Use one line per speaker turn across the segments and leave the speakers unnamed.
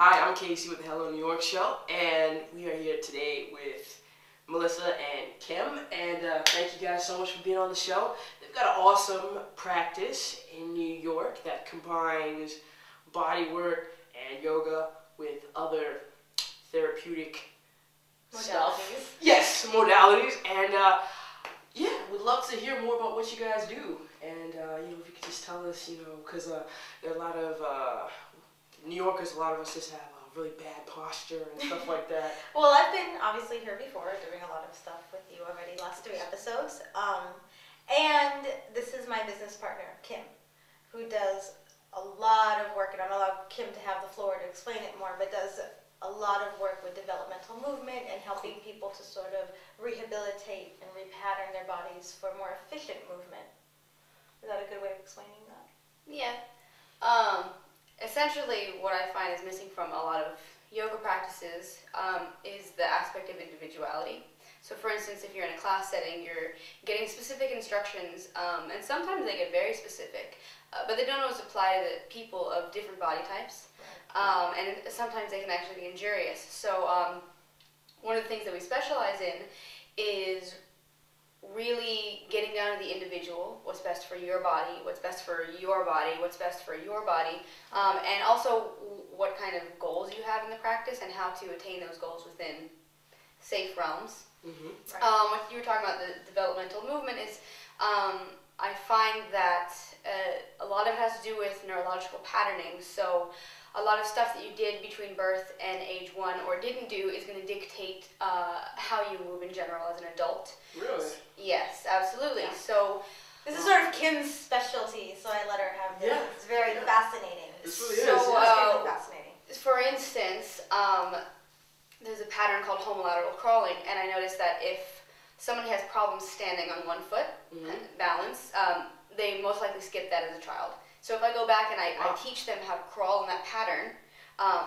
Hi, I'm Casey with the Hello New York Show, and we are here today with Melissa and Kim, and thank you guys so much for being on the show. They've got an awesome practice in New York that combines body work and yoga with other therapeutic stuff. Yes, modalities, and yeah, we'd love to hear more about what you guys do, and you know, if you could just tell us, you know, because there are a lot of New Yorkers, a lot of us just have really bad posture and stuff like that.
Well, I've been obviously here before doing a lot of stuff with you already, last 3 episodes. And this is my business partner, Kim, who does a lot of work, and I'm going to allow Kim to have the floor to explain it more, but does a lot of work with developmental movement and helping people to sort of rehabilitate and repattern their bodies for more efficient movement. Is that a good way of explaining that?
Yeah. Essentially, what I find is missing from a lot of yoga practices is the aspect of individuality. So for instance, if you're in a class setting, you're getting specific instructions, and sometimes they get very specific, but they don't always apply to the people of different body types, and sometimes they can actually be injurious. So one of the things that we specialize in is really getting down to the individual, what's best for your body, what's best for your body, what's best for your body, and also what kind of goals you have in the practice and how to attain those goals within safe realms. What you were talking about, the developmental movement, is I find that a lot of it has to do with neurological patterning. So a lot of stuff that you did between birth and age 1 or didn't do is going to dictate how you move in general as an adult.
Really?
Yes, absolutely.
Yeah.
So
this is sort of Kim's specialty, so I let her have this. Yeah. It's very fascinating.
This really
so,
is.
It's really fascinating.
For instance, there's a pattern called homolateral crawling, and I noticed that if someone has problems standing on one foot, balance, they most likely skip that as a child. So if I go back and I teach them how to crawl in that pattern,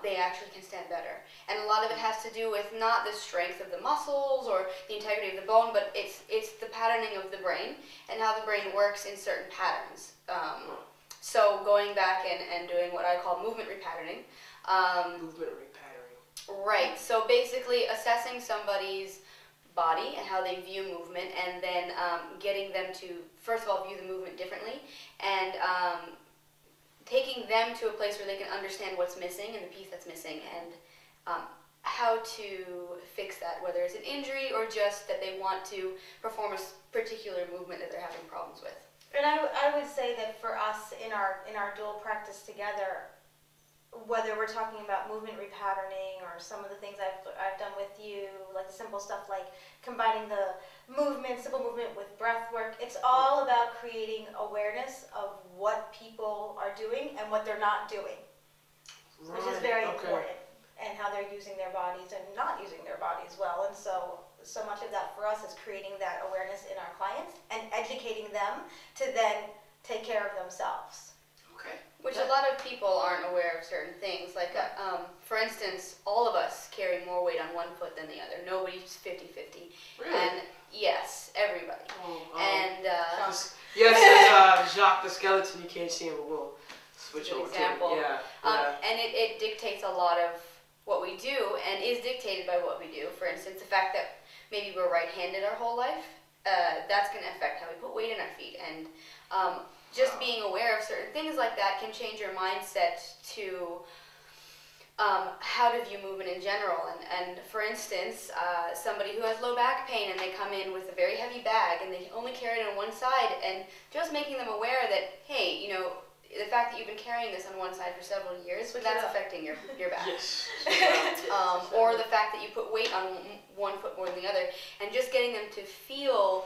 they actually can stand better. And a lot of it has to do with not the strength of the muscles or the integrity of the bone, but it's the patterning of the brain and how the brain works in certain patterns. So going back and doing what I call movement repatterning.
Movement repatterning.
Right. So basically assessing somebody's body and how they view movement, and then getting them to, first of all, view the movement differently, and taking them to a place where they can understand what's missing and the piece that's missing, and how to fix that, whether it's an injury or just that they want to perform a particular movement that they're having problems with.
And I would say that for us in our dual practice together, whether we're talking about movement repatterning or some of the things I've done with you, like simple stuff like combining the simple movement with breath work, it's all about creating awareness of what people are doing and what they're not doing, which is very important, and how they're using their bodies and not using their bodies well. And so much of that for us is creating that awareness in our clients and educating them to then take care of themselves.
Which a lot of people aren't aware of certain things. Like, for instance, all of us carry more weight on one foot than the other. Nobody's 50-50.
Really?
And yes, everybody.
Yes, there's Jacques the skeleton. You can't see him, but we'll switch over to him. Yeah.
And it dictates a lot of what we do, and is dictated by what we do. For instance, the fact that maybe we're right-handed our whole life, that's going to affect how we put weight in our feet. And just being aware of certain things like that can change your mindset to how to view movement in general. And for instance, somebody who has low back pain and they come in with a very heavy bag and they only carry it on one side, and just making them aware that, hey, you know, the fact that you've been carrying this on one side for several years, that's affecting your back.
Yes.
Or the fact that you put weight on one foot more than the other, and just getting them to feel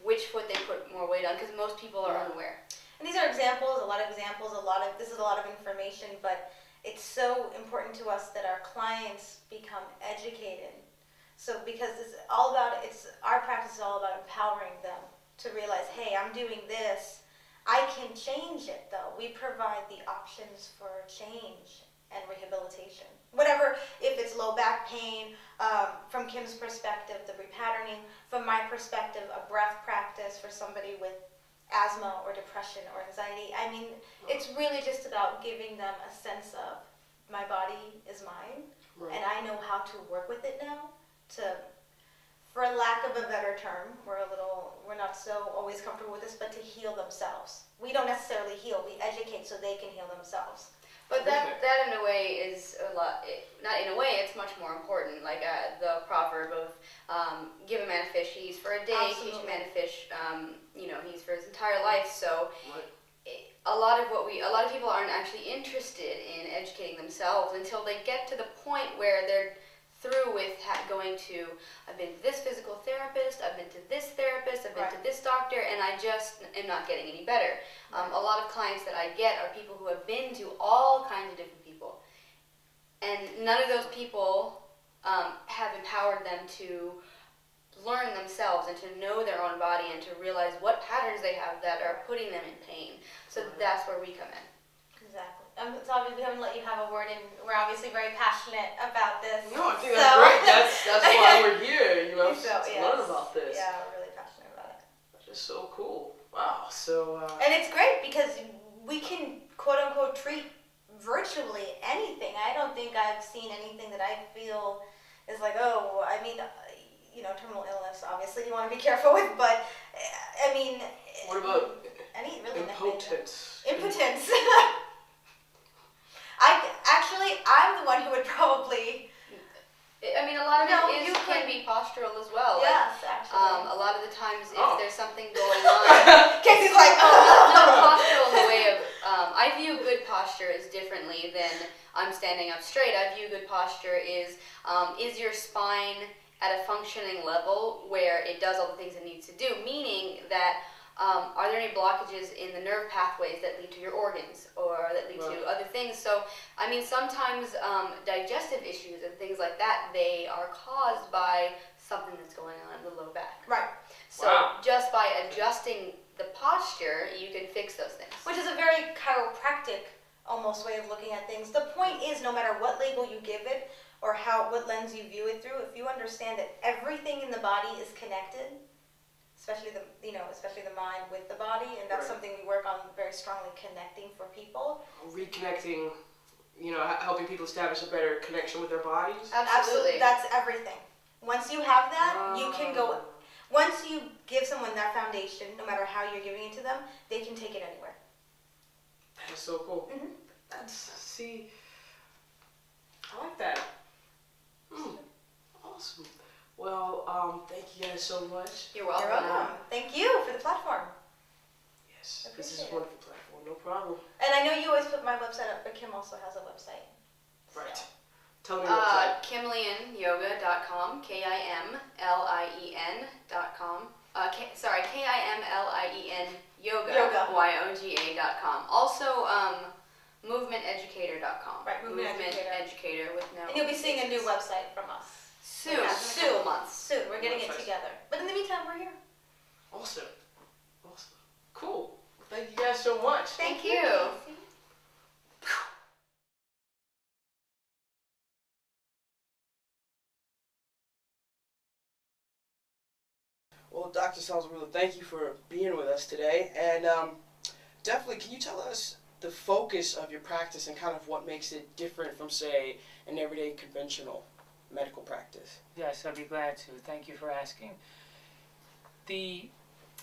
which foot they put more weight on, because most people are unaware.
And these are examples, a lot of examples, this is a lot of information, but it's so important to us that our clients become educated. So because our practice is all about empowering them to realize, hey, I'm doing this, I can change it though. We provide the options for change and rehabilitation. Whatever, if it's low back pain, from Kim's perspective, the repatterning, from my perspective, a breath practice for somebody with asthma or depression or anxiety. I mean, it's really just about giving them a sense of my body is mine,
Right.
and I know how to work with it now to, for lack of a better term, we're not so always comfortable with this, but to heal themselves. We don't necessarily heal, we educate so they can heal themselves.
But that in a way is a lot, not in a way, it's much more important. Like the proverb of give a man a fish, he eats for a day,
Absolutely.
teach a man to fish, he eats for his entire life. So
Right.
a lot of people aren't actually interested in educating themselves until they get to the point where they're through with going to, I've been to this physical therapist, I've been to this therapist, I've been to this doctor, and I just am not getting any better. A lot of clients that I get are people who have been to all kinds of different people, and none of those people have empowered them to learn themselves and to know their own body and to realize what patterns they have that are putting them in pain. So that's where we come in.
Exactly. It's obvious we haven't let you have a word, and we're obviously very passionate about this.
No, I think that's great. That's why we're here, to learn about this.
Yeah, we're really passionate about it.
That's just so cool. Wow. So.
And it's great because we can quote unquote treat virtually anything. I don't think I've seen anything that I feel is like, oh, I mean, terminal illness. Obviously, you want to be careful with, but I mean.
What about
impotence?
Impotence.
I'm the one who would probably.
I mean, a lot of it can be postural as well.
Yes, actually.
A lot of the times, if there's something going on,
Casey's like,
no, postural in the way of. I view good posture as differently than I'm standing up straight. I view good posture is your spine at a functioning level where it does all the things it needs to do, meaning that are there any blockages in the nerve pathways that lead to your organs or that lead to other things? So, I mean, sometimes digestive issues and things like that, they are caused by something that's going on in the low back.
Right.
So just by adjusting the posture, you can fix those things.
Which is a very chiropractic almost way of looking at things. The point is, no matter what label you give it or what lens you view it through, if you understand that everything in the body is connected, especially the mind with the body, and that's something we work on very strongly, connecting for people.
Reconnecting, helping people establish a better connection with their bodies.
Absolutely.
That's everything. Once you have that, you can go. Once you give someone that foundation, no matter how you're giving it to them, they can take it anywhere.
That is so cool.
Mm-hmm.
I like that. Awesome. Well, thank you guys so much.
You're welcome.
You're welcome. Thank you for the platform.
Yes, this is a wonderful platform. No problem.
And I know you always put my website up, but Kim also has a website.
Right. Tell me your website.
KimlienYoga.com, KimLien.com. KimLien Yoga, YOGA.com. Also, movementeducator.com.
Right,
Movement Educator with no.
And you'll be seeing a new website from us.
Soon.
Soon. Soon. We're getting it together. But in the meantime, we're here.
Awesome. Cool. Thank you guys so much.
Thank you.
Casey.
Well, Dr. Salzburger, thank you for being with us today. And definitely, can you tell us the focus of your practice and kind of what makes it different from, say, an everyday conventional medical practice?
Yes, I'd be glad to. Thank you for asking. The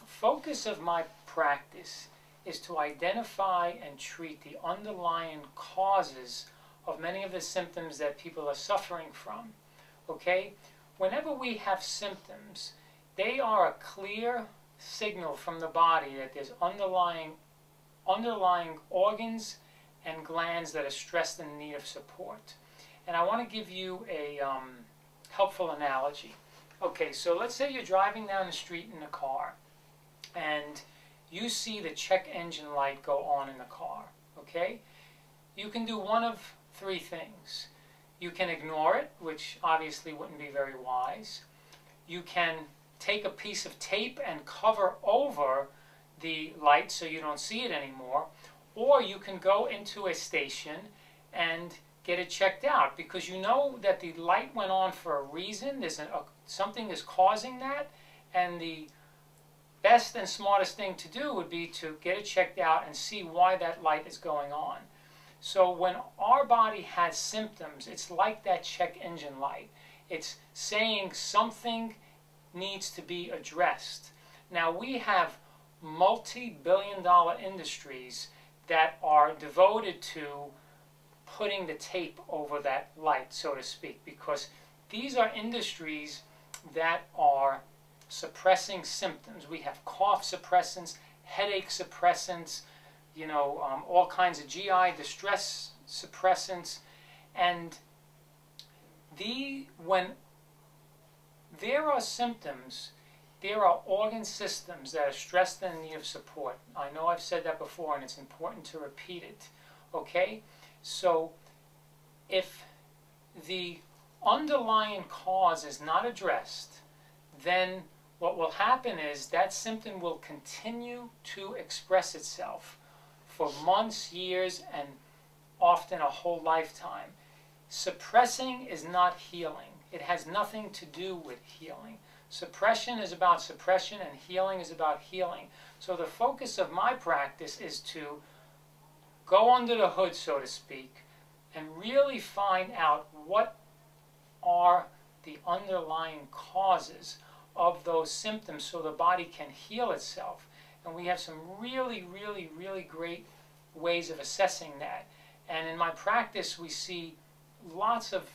focus of my practice is to identify and treat the underlying causes of many of the symptoms that people are suffering from. Okay? Whenever we have symptoms, they are a clear signal from the body that there's underlying organs and glands that are stressed and in need of support. And I want to give you a helpful analogy. Okay, so let's say you're driving down the street in a car and you see the check engine light go on in the car. Okay? You can do one of three things. You can ignore it, which obviously wouldn't be very wise. You can take a piece of tape and cover over the light so you don't see it anymore, or you can go into a station and get it checked out because you know that the light went on for a reason. There's something is causing that, and the best and smartest thing to do would be to get it checked out and see why that light is going on. So when our body has symptoms, it's like that check engine light. It's saying something needs to be addressed. Now we have multi-billion-dollar industries that are devoted to putting the tape over that light, so to speak, because these are industries that are suppressing symptoms. We have cough suppressants, headache suppressants, you know, all kinds of GI distress suppressants, and when there are symptoms, there are organ systems that are stressed and in need of support. I know I've said that before, and it's important to repeat it. Okay? So if the underlying cause is not addressed, then what will happen is that symptom will continue to express itself for months, years, and often a whole lifetime. Suppressing is not healing. It has nothing to do with healing. Suppression is about suppression, and healing is about healing. So the focus of my practice is to go under the hood, so to speak, and really find out what are the underlying causes of those symptoms so the body can heal itself. And we have some really, really, really great ways of assessing that. And in my practice, we see lots of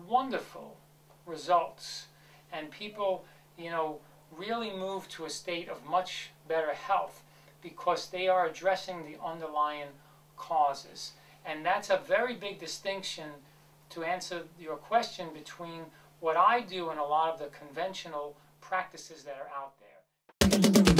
wonderful results. And people, you know, really move to a state of much better health because they are addressing the underlying causes. And that's a very big distinction, to answer your question, between what I do and a lot of the conventional practices that are out there.